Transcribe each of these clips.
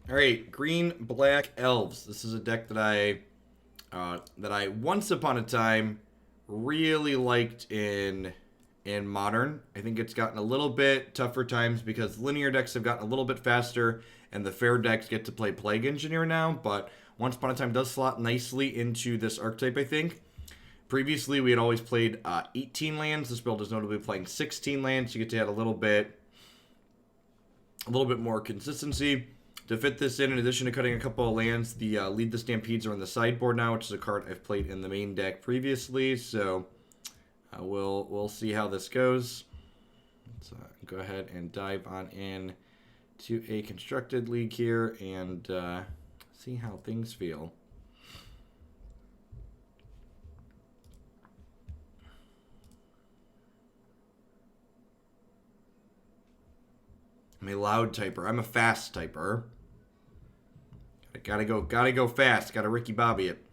All right, green black elves. This is a deck that I once upon a time really liked in modern. I think it's gotten a little bit tougher times because linear decks have gotten a little bit faster, and the fair decks get to play Plague Engineer now. But once upon a time does slot nicely into this archetype, I think. Previously, we had always played 18 lands. This build is notably playing 16 lands. You get to add a little bit more consistency. To fit this in addition to cutting a couple of lands, the Lead the Stampedes are on the sideboard now, which is a card I've played in the main deck previously. So we'll see how this goes. Let's go ahead and dive on in to a constructed league here and see how things feel. I'm a loud typer. I'm a fast typer. Gotta go fast. Gotta Ricky Bobby it.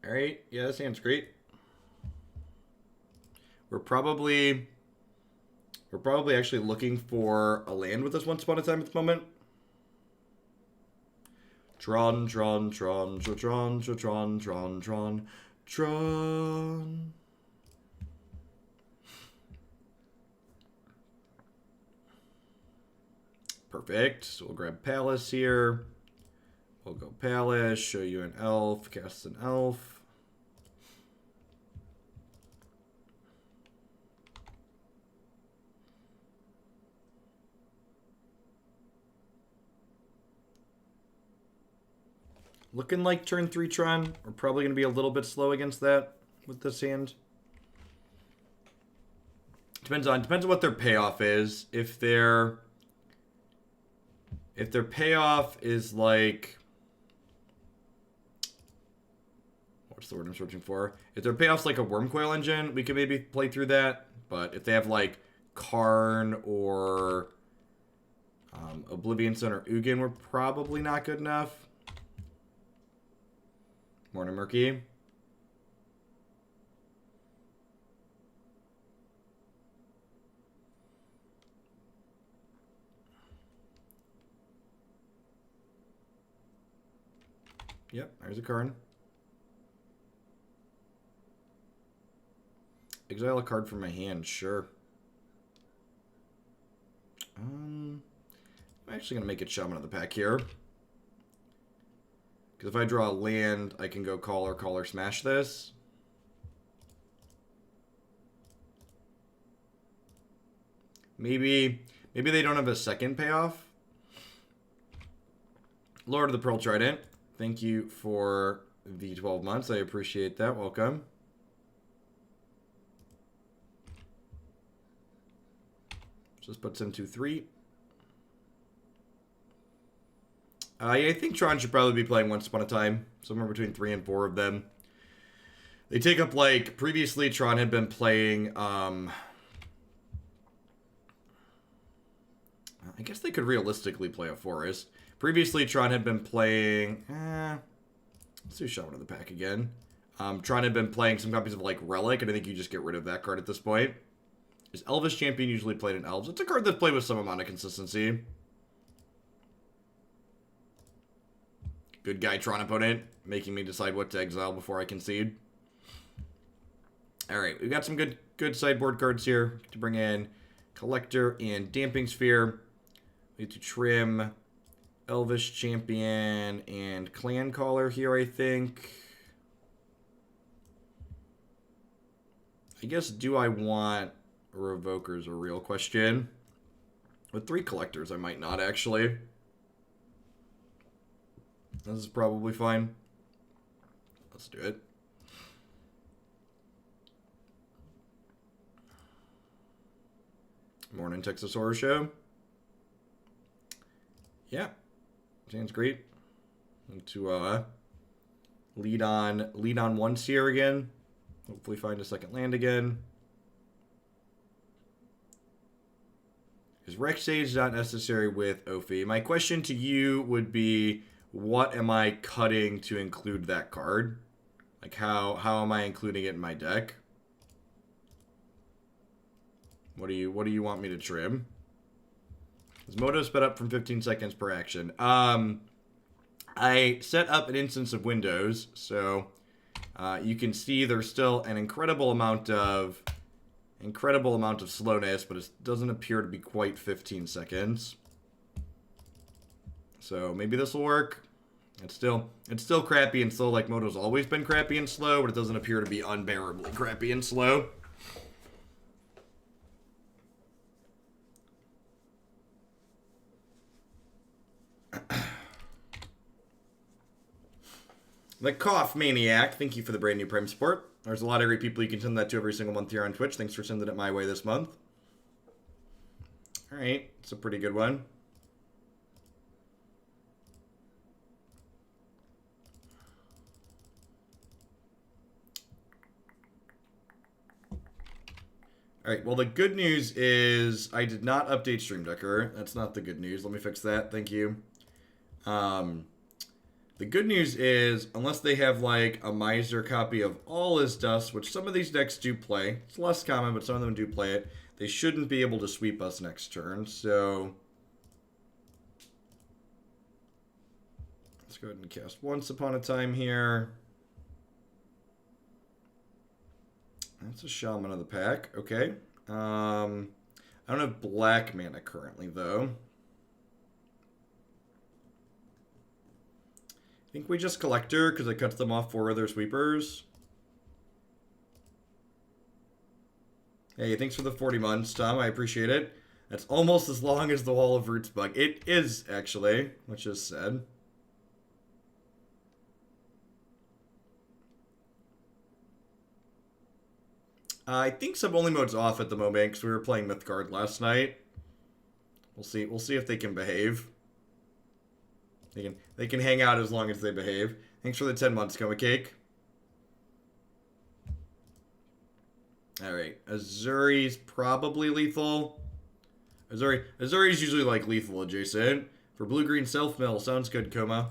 All right, yeah, this hand's great. We're probably actually looking for a land with this once upon a time at the moment. Tron. Perfect. So we'll grab Palace here. We'll go Palace, show you an elf, cast an elf. Looking like turn 3 Tron. We're probably going to be a little bit slow against that with this hand. Depends on what their payoff is. If their payoff is like, what's the word I'm searching for? If their payoff's like a Wormcoil Engine, we could maybe play through that. But if they have like Karn or Oblivion Sun or Ugin, we're probably not good enough. Morning, Murky. Yep, there's a Karn. Exile a card from my hand, sure. I'm actually going to make it Shaman of the pack here. Because if I draw a land, I can go Caller, smash this. Maybe they don't have a second payoff. Lord of the Pearl Trident. Thank you for the 12 months. I appreciate that. Welcome. Just puts him to 3. Yeah, I think Tron should probably be playing Once Upon a Time. Somewhere between 3 and 4 of them. They take up, like, previously Tron had been playing, I guess they could realistically play a Forest. Previously, Tron had been playing, let's do Shaman of the pack again. Tron had been playing some copies of, like, Relic, and I think you just get rid of that card at this point. Is Elvish Champion usually played in Elves? It's a card that's played with some amount of consistency. Good guy, Tron opponent, making me decide what to exile before I concede. Alright, we've got some good sideboard cards here to bring in. Collector and Damping Sphere. We need to trim Elvish Champion and Clancaller here, I think. I guess, do I want Revoker is a real question. With 3 Collectors, I might not, actually. This is probably fine. Let's do it. Morning, Texas Horror Show. Yeah, sounds great. To lead on once here again. Hopefully find a second land again. Is Rex Sage not necessary with Ouphe? My question to you would be, what am I cutting to include that card? Like, how am I including it in my deck? What do you want me to trim? Is Moto sped up from 15 seconds per action? I set up an instance of Windows, so you can see there's still an incredible amount of slowness, but it doesn't appear to be quite 15 seconds. So maybe this will work. It's still crappy and slow, like Moto's always been crappy and slow, but it doesn't appear to be unbearably crappy and slow. The Cough Maniac, thank you for the brand new Prime support. There's a lot of great people you can send that to every single month here on Twitch. Thanks for sending it my way this month. Alright, it's a pretty good one. Alright, well the good news is I did not update Stream Decker. That's not the good news. Let me fix that. Thank you. The good news is, unless they have like a Miser copy of All Is Dust, which some of these decks do play, it's less common, but some of them do play it, they shouldn't be able to sweep us next turn, so let's go ahead and cast Once Upon a Time here. That's a Shaman of the pack, okay. I don't have black mana currently, though. I think we just Collector, because it cuts them off 4 other sweepers. Hey, thanks for the 40 months, Tom. I appreciate it. That's almost as long as the Wall of Roots bug. It is, actually, which is sad. I think Sub-Only Mode's off at the moment, because we were playing Mythgard last night. We'll see. We'll see if they can behave. They can hang out as long as they behave. Thanks for the 10 months, Coma Cake. Alright. Ezuri's probably lethal. Ezuri's usually like lethal adjacent. For blue-green self-mill. Sounds good, Coma.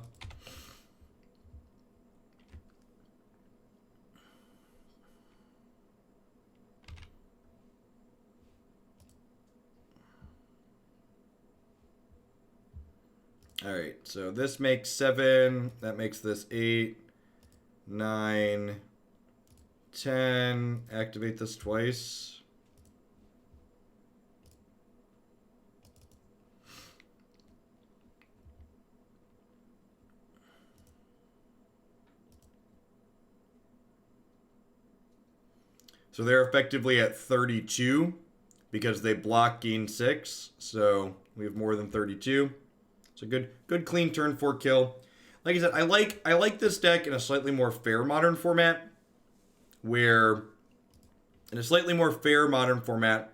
Alright, so this makes 7, that makes this 8, 9, 10, activate this twice. So they're effectively at 32, because they block gain 6, so we have more than 32. It's a good clean turn 4 kill. Like I said, I like this deck in a slightly more fair modern format, where in a slightly more fair modern format,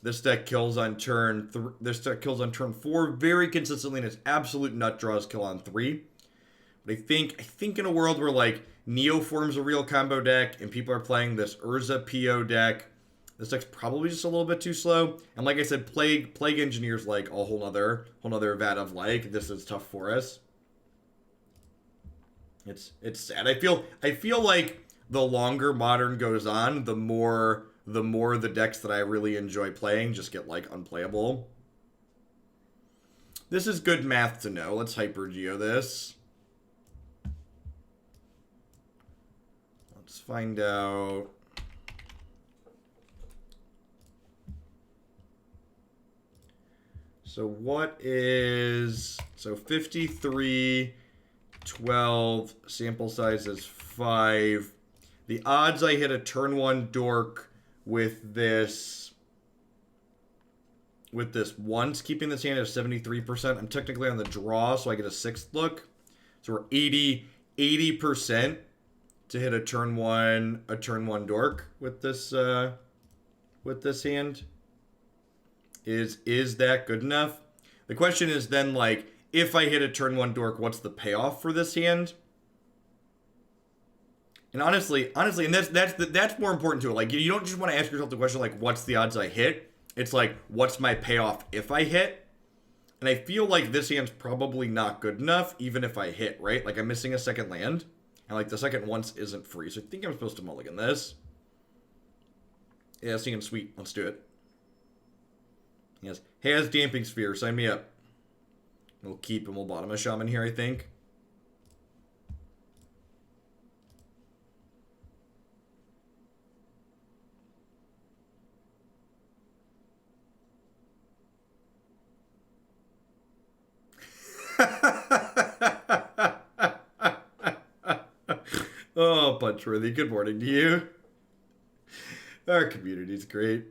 this deck kills on turn 4 very consistently, and it's absolute nut draws kill on 3. But I think in a world where like Neo form's a real combo deck and people are playing this Urza PO deck, this deck's probably just a little bit too slow. And like I said, Plague Engineer's like a whole nother vat of like, this is tough for us. It's sad. I feel like the longer Modern goes on, the more the decks that I really enjoy playing just get like unplayable. This is good math to know. Let's Hyper Geo this. Let's find out. So what is, so 53, 12, sample size is 5. The odds I hit a turn 1 dork with this once, keeping this hand at 73%. I'm technically on the draw, so I get a 6th look. So we're 80% to hit a turn 1 dork with this hand. Is that good enough? The question is then, like, if I hit a turn 1 dork, what's the payoff for this hand? And honestly, and that's more important to it. Like, you don't just want to ask yourself the question, like, what's the odds I hit? It's like, what's my payoff if I hit? And I feel like this hand's probably not good enough, even if I hit, right? Like, I'm missing a second land, and, like, the second once isn't free, so I think I'm supposed to mulligan this. Yeah, seems sweet. Let's do it. Yes. Has Damping Sphere. Sign me up. We'll keep and we'll bottom a Shaman here, I think. Oh, Punchworthy, good morning to you. Our community's great.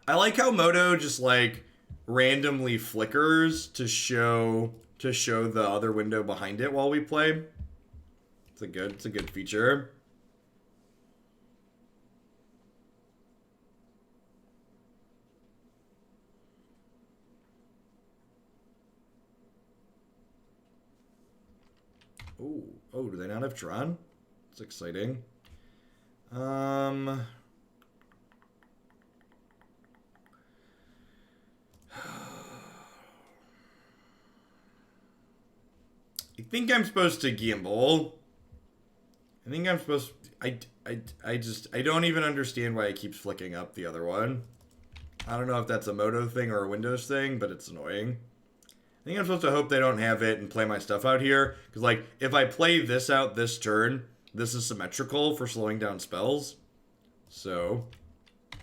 I like how Moto just like randomly flickers to show the other window behind it while we play. It's a good feature. Oh, do they not have drawn? It's exciting. I think I'm supposed to gamble. I think I'm supposed to, I don't even understand why it keeps flicking up the other one. I don't know if that's a Moto thing or a Windows thing, but it's annoying. I think I'm supposed to hope they don't have it and play my stuff out here. Because, like, if I play this out this turn, this is symmetrical for slowing down spells. So I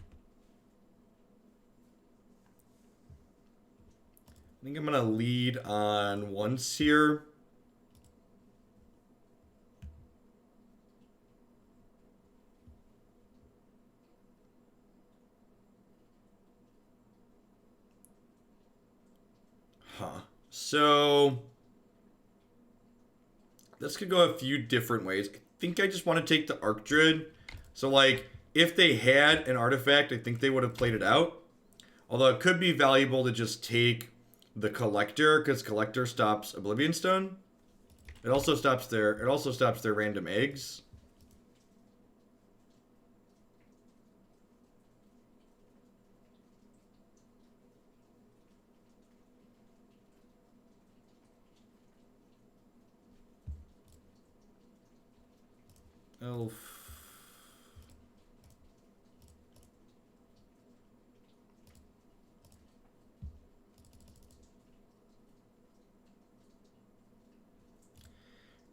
think I'm going to lead on once here. Huh. So this could go a few different ways. I think I just want to take the Archdruid. So, like, if they had an artifact, I think they would have played it out. Although it could be valuable to just take the Collector, because Collector stops Oblivion Stone. It also stops their random eggs. Elf.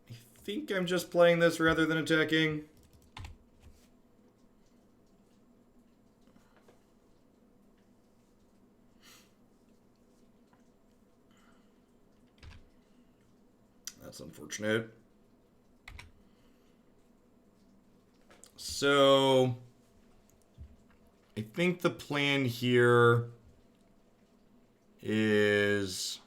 I think I'm just playing this rather than attacking. That's unfortunate. So I think the plan here is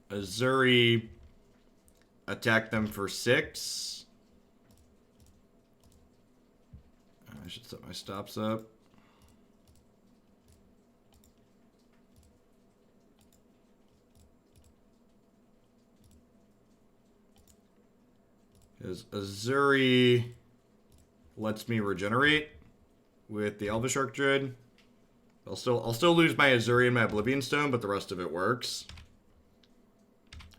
Ezuri attack them for 6. I should set my stops up. Because Ezuri lets me regenerate with the Elvish Archdruid. I'll still lose my Ezuri and my Oblivion Stone, but the rest of it works.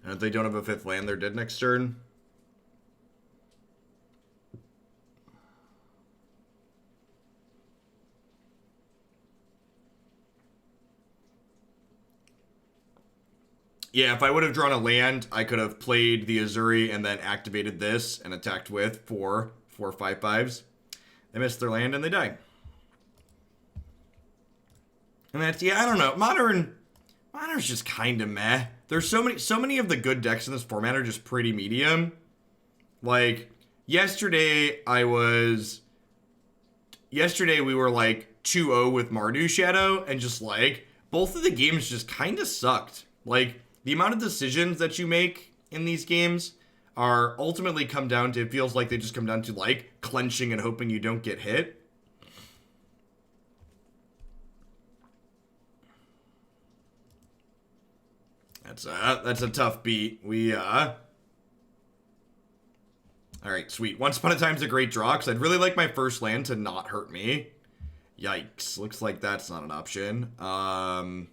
And if they don't have a 5th land, they're dead next turn. Yeah, if I would have drawn a land, I could have played the Ezuri and then activated this and attacked with 4 5/5s. They missed their land and they die. And that's, yeah, I don't know. Modern's just kind of meh. There's so many of the good decks in this format are just pretty medium. Like, yesterday we were like 2-0 with Mardu Shadow, and just like both of the games just kind of sucked. Like, the amount of decisions that you make in these games are ultimately come down to, it feels like they just come down to, like, clenching and hoping you don't get hit. That's a tough beat. Alright, sweet. Once Upon a Time's a great draw, because I'd really like my first land to not hurt me. Yikes. Looks like that's not an option. I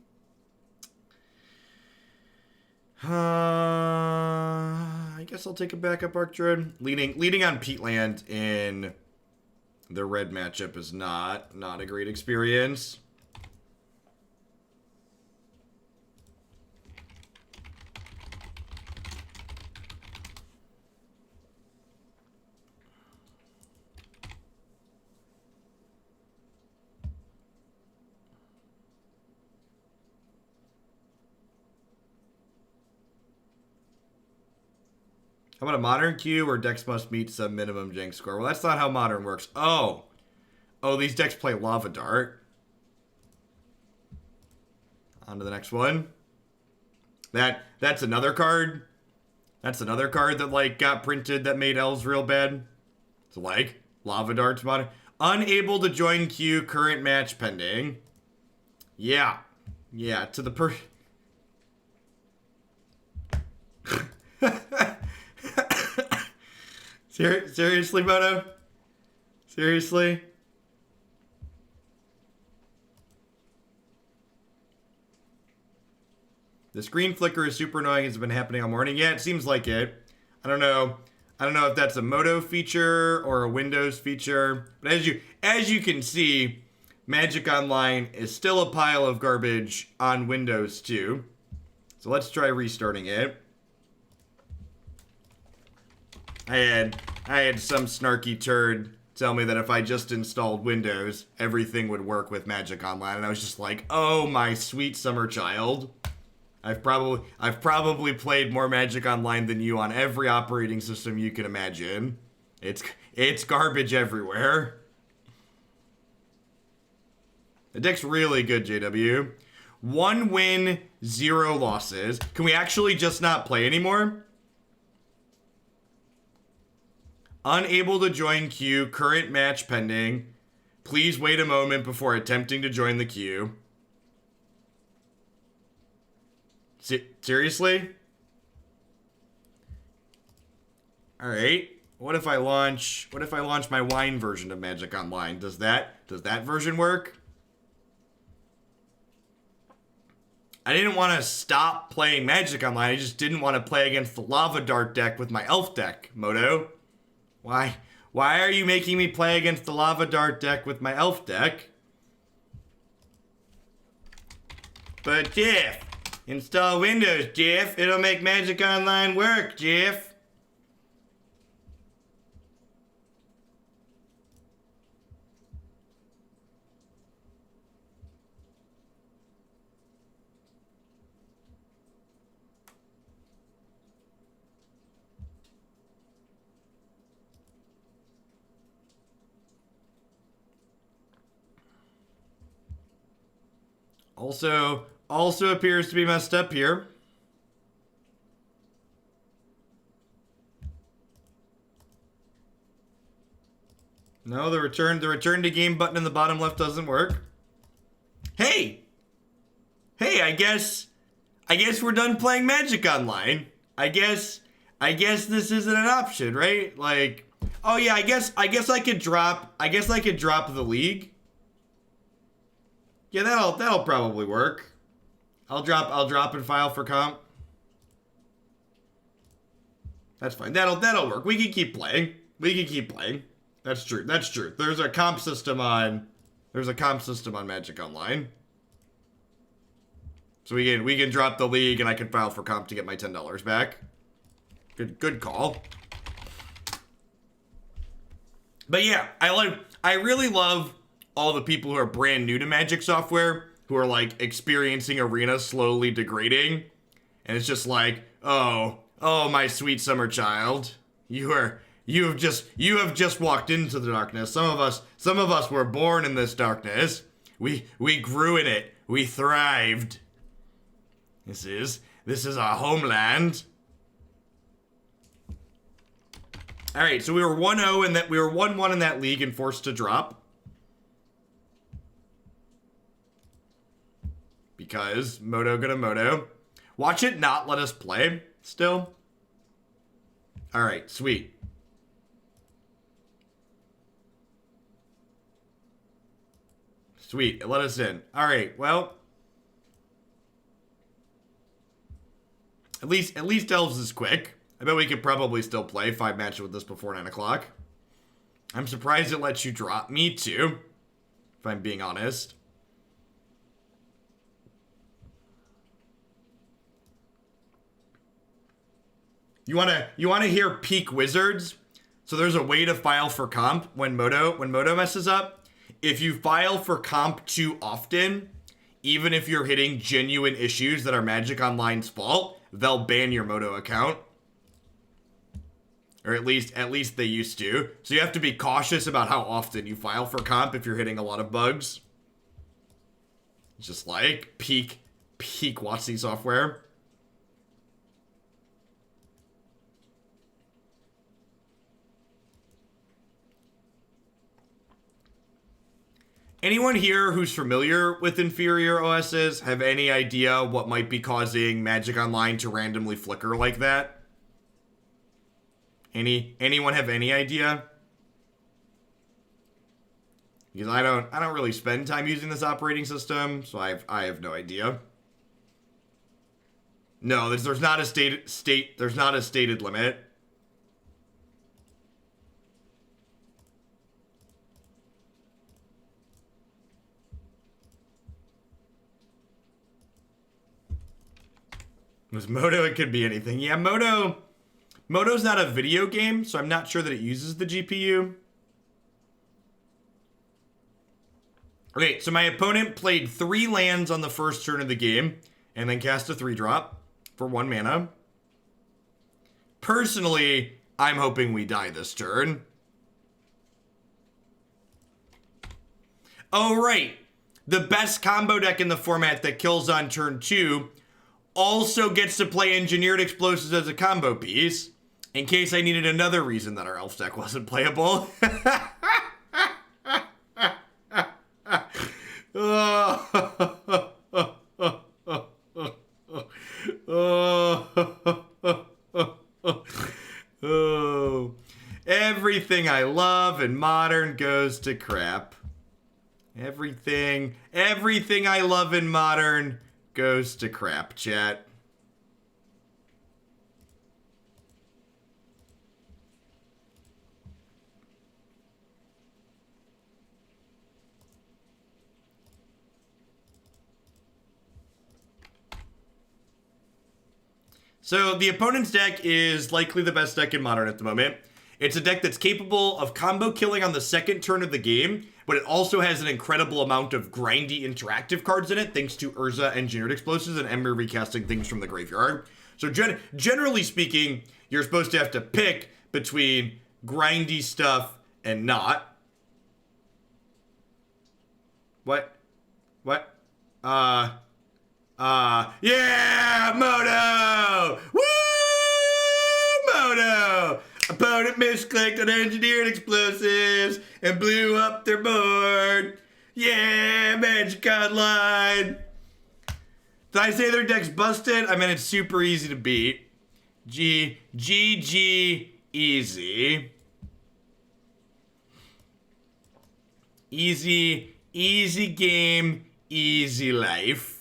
guess I'll take a backup Archdruid. Leading on Peatland in the red matchup is not a great experience. How about a modern queue where decks must meet some minimum jank score? Well, that's not how modern works. Oh, these decks play Lava Dart. On to the next one. That's another card. That's another card that, like, got printed that made elves real bad. So, like, Lava Dart's modern. Unable to join queue, current match pending. Yeah, to the Seriously, Moto? Seriously? The screen flicker is super annoying. It's been happening all morning. Yeah, it seems like it. I don't know if that's a Moto feature or a Windows feature. But as you can see, Magic Online is still a pile of garbage on Windows too. So let's try restarting it. I had some snarky turd tell me that if I just installed Windows, everything would work with Magic Online, and I was just like, "Oh, my sweet summer child. I've probably played more Magic Online than you on every operating system you can imagine. It's garbage everywhere." The deck's really good, JW. 1 win, 0 losses. Can we actually just not play anymore? Unable to join queue, current match pending. Please wait a moment before attempting to join the queue. Seriously? Alright. What if I launch my wine version of Magic Online? Does that version work? I didn't want to stop playing Magic Online. I just didn't want to play against the Lava Dart deck with my Elf deck, Moto. Why are you making me play against the Lava Dart deck with my Elf deck? But Jeff, install Windows, Jeff. It'll make Magic Online work, Jeff. Also appears to be messed up here. No, the return to game button in the bottom left doesn't work. Hey, I guess we're done playing Magic Online. I guess this isn't an option, right? Like, oh yeah, I guess I could drop the league. Yeah, that'll probably work. I'll drop and file for comp. That's fine. That'll work. We can keep playing. That's true. There's a comp system on Magic Online. So we can drop the league and I can file for comp to get my $10 back. Good call. But yeah, I really love all the people who are brand new to Magic software, who are like experiencing Arena slowly degrading, and it's just like, oh, my sweet summer child, you have just walked into the darkness. Some of us were born in this darkness. We grew in it. We thrived. This is our homeland. All right, so we were 1-0 and that we were 1-1 in that league and forced to drop. Because Moto gonna Moto. Watch it not let us play still. All right, sweet. Sweet, it let us in. All right, well. At least Elves is quick. I bet we could probably still play 5 matches with this before 9 o'clock. I'm surprised it lets you drop me too, if I'm being honest. You wanna hear peak wizards? So there's a way to file for comp when Moto messes up. If you file for comp too often, even if you're hitting genuine issues that are Magic Online's fault, they'll ban your Moto account. Or at least they used to. So you have to be cautious about how often you file for comp if you're hitting a lot of bugs. Just like peak WotC software. Anyone here who's familiar with inferior OSs have any idea what might be causing Magic Online to randomly flicker like that? Anyone have any idea? Because I don't really spend time using this operating system, so I have no idea. No, there's not a stated limit. With Moto, it could be anything. Yeah, Moto's not a video game, so I'm not sure that it uses the GPU. Okay, so my opponent played 3 lands on the first turn of the game, and then cast a 3-drop for 1 mana. Personally, I'm hoping we die this turn. Oh, right. The best combo deck in the format that kills on turn 2 also gets to play Engineered Explosives as a combo piece, in case I needed another reason that our Elf deck wasn't playable. Everything I love in Modern goes to crap. Everything I love in Modern goes to crap, chat. So the opponent's deck is likely the best deck in Modern at the moment. It's a deck that's capable of combo killing on the second turn of the game, but it also has an incredible amount of grindy interactive cards in it, thanks to Urza Engineered Explosives and Ember recasting things from the graveyard. So generally speaking, you're supposed to have to pick between grindy stuff and not. What? Yeah, Moto! Woo! Moto! Opponent misclicked on Engineered Explosives and blew up their board. Yeah, Magic Online. Did I say their deck's busted? I mean, it's super easy to beat. GG easy. Easy game, easy life.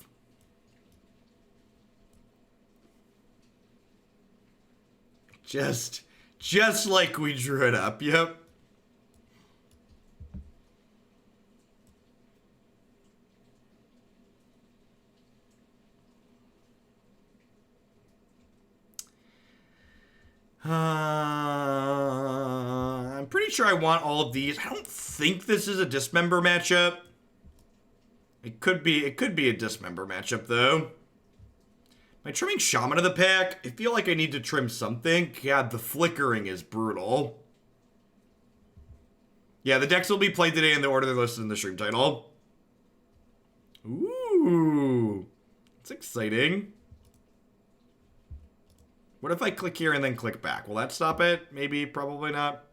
Just like we drew it up, yep. I'm pretty sure I want all of these. I don't think this is a Dismember matchup. It could be a Dismember matchup, though. Am I trimming Shaman of the pack? I feel like I need to trim something. God, the flickering is brutal. Yeah, the decks will be played today in the order they're listed in the stream title. Ooh. That's exciting. What if I click here and then click back? Will that stop it? Maybe, probably not.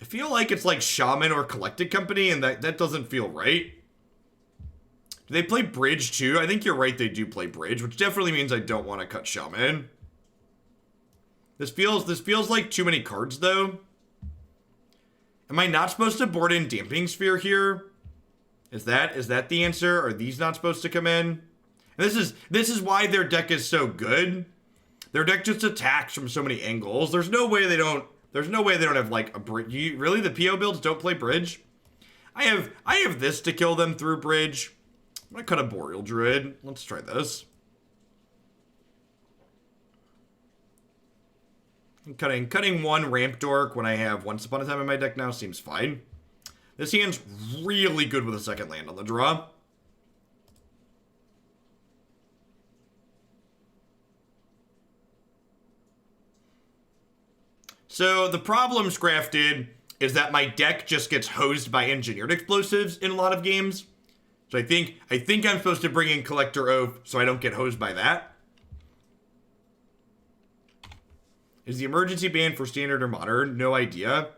I feel like it's like Shaman or Collected Company, and that doesn't feel right. Do they play Bridge too? I think you're right, they do play Bridge, which definitely means I don't want to cut Shaman. This feels like too many cards, though. Am I not supposed to board in Damping Sphere here? Is that the answer? Are these not supposed to come in? And this is why their deck is so good. Their deck just attacks from so many angles. There's no way they don't have like a bridge. Really, the PO builds don't play Bridge? I have this to kill them through Bridge. I'm gonna cut a Boreal Druid. Let's try this. Cutting one Ramp Dork when I have Once Upon a Time in my deck now seems fine. This hand's really good with a second land on the draw. So the problem, Scrafted, is that my deck just gets hosed by engineered explosives in a lot of games. So I think I'm supposed to bring in Collector Ouphe so I don't get hosed by that. Is the emergency ban for standard or modern? No idea.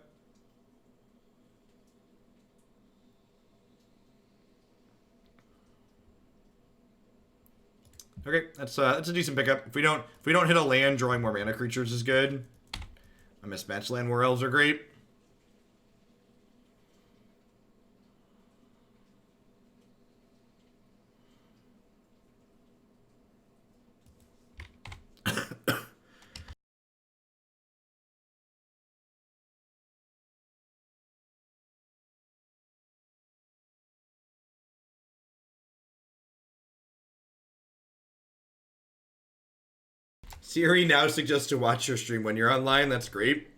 Okay, that's a decent pickup. If we don't hit a land, drawing more mana creatures is good. A mismatched Llanowar Elves are great. Siri now suggests to watch your stream when you're online. That's great.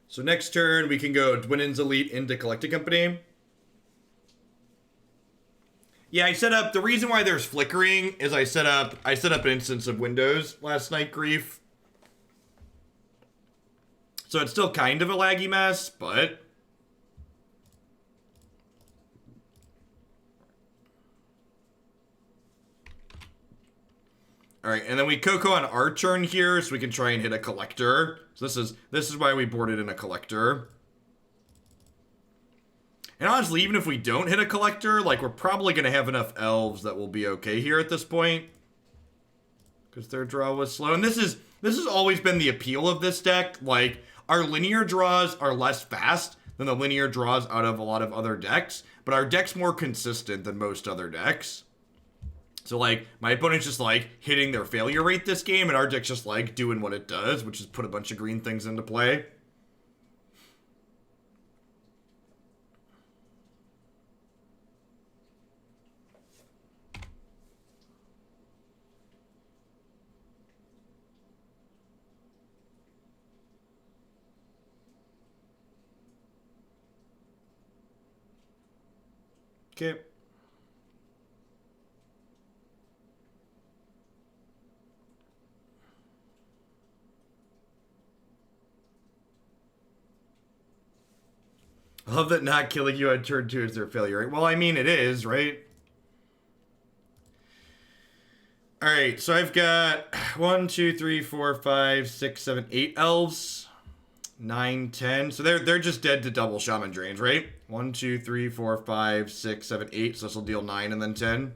So next turn, we can go Dwynen's Elite into Collected Company. Yeah, I set up, the reason why there's flickering is I set up an instance of Windows last night, Grief. So it's still kind of a laggy mess, but... Alright, and then we Coco on our turn here, so we can try and hit a Collector. So this is why we boarded in a Collector. And honestly, even if we don't hit a Collector, like, we're probably going to have enough Elves that will be okay here at this point. Because their draw was slow. And this has always been the appeal of this deck. Like, our linear draws are less fast than the linear draws out of a lot of other decks. But our deck's more consistent than most other decks. So, like, my opponent's just, like, hitting their failure rate this game, and our deck's just, like, doing what it does, which is put a bunch of green things into play. Okay. I love that not killing you on turn 2 is their failure rate. Well, I mean, it is, right? Alright, so I've got 1, 2, 3, 4, 5, 6, 7, 8 elves. 9, 10. So they're just dead to double Shaman drains, right? 1, 2, 3, 4, 5, 6, 7, 8. So this will deal 9 and then 10.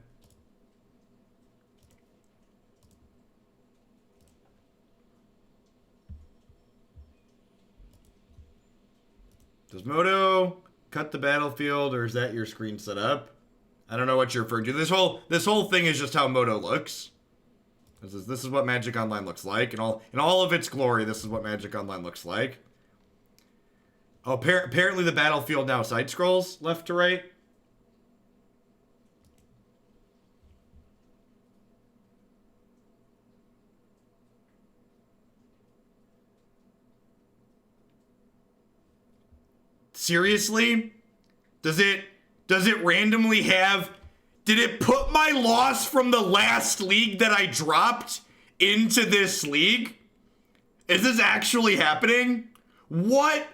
Does Moto cut the battlefield, or is that your screen set up? I don't know what you're referring to. This whole thing is just how Moto looks. This is what Magic Online looks like. In all of its glory, this is what Magic Online looks like. Oh, apparently the battlefield now side scrolls left to right. Seriously? Does it randomly have... Did it put my loss from the last league that I dropped into this league? Is this actually happening? What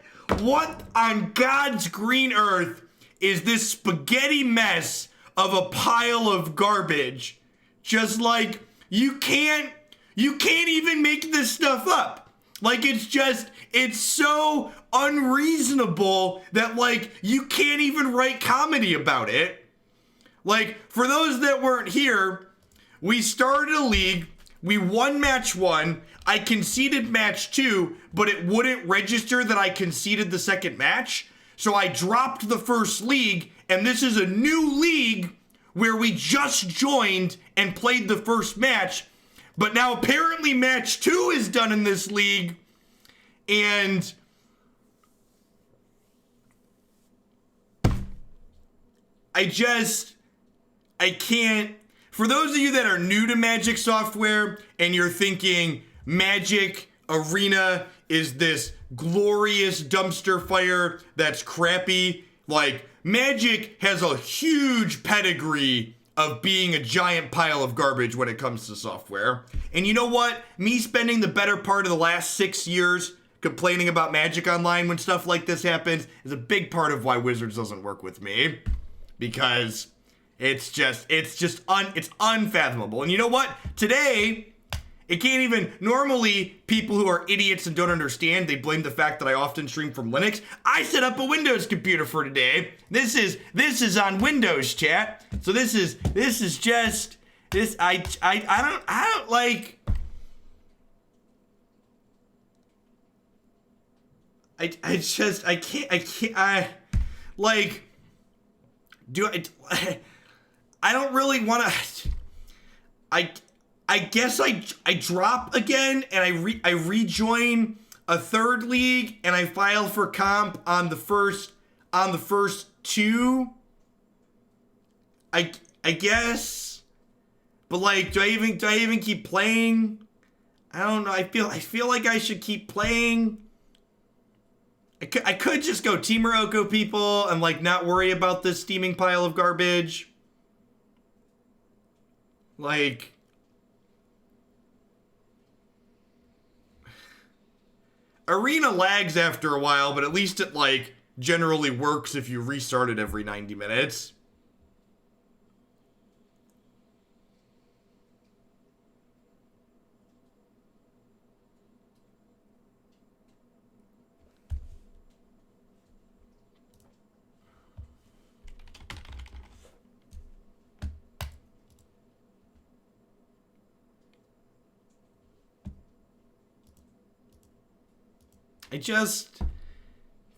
on God's green earth is this spaghetti mess of a pile of garbage? Just like, you can't even make this stuff up. Like, it's so unreasonable that, like, you can't even write comedy about it. Like, for those that weren't here, we started a league, we won match 1, I conceded match 2, but it wouldn't register that I conceded the second match, so I dropped the first league, and this is a new league where we just joined and played the first match, but now apparently match 2 is done in this league, and... I can't. For those of you that are new to Magic software and you're thinking Magic Arena is this glorious dumpster fire that's crappy, like, Magic has a huge pedigree of being a giant pile of garbage when it comes to software. And you know what? Me spending the better part of the last 6 years complaining about Magic Online when stuff like this happens is a big part of why Wizards doesn't work with me. Because it's unfathomable. And you know what? Today, it can't even, normally people who are idiots and don't understand, they blame the fact that I often stream from Linux. I set up a Windows computer for today. This is on Windows, chat. So this is just, I don't like, I don't really want to. I guess I drop again and I rejoin a third league and I file for comp on the first 2. I guess, but like, do I even keep playing? I don't know. I feel like I should keep playing. I could just go Team Morocco people and like not worry about this steaming pile of garbage. Like, Arena lags after a while, but at least it like generally works if you restart it every 90 minutes.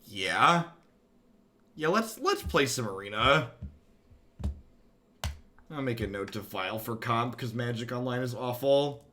Yeah, let's play some Arena. I'll make a note to file for comp because Magic Online is awful.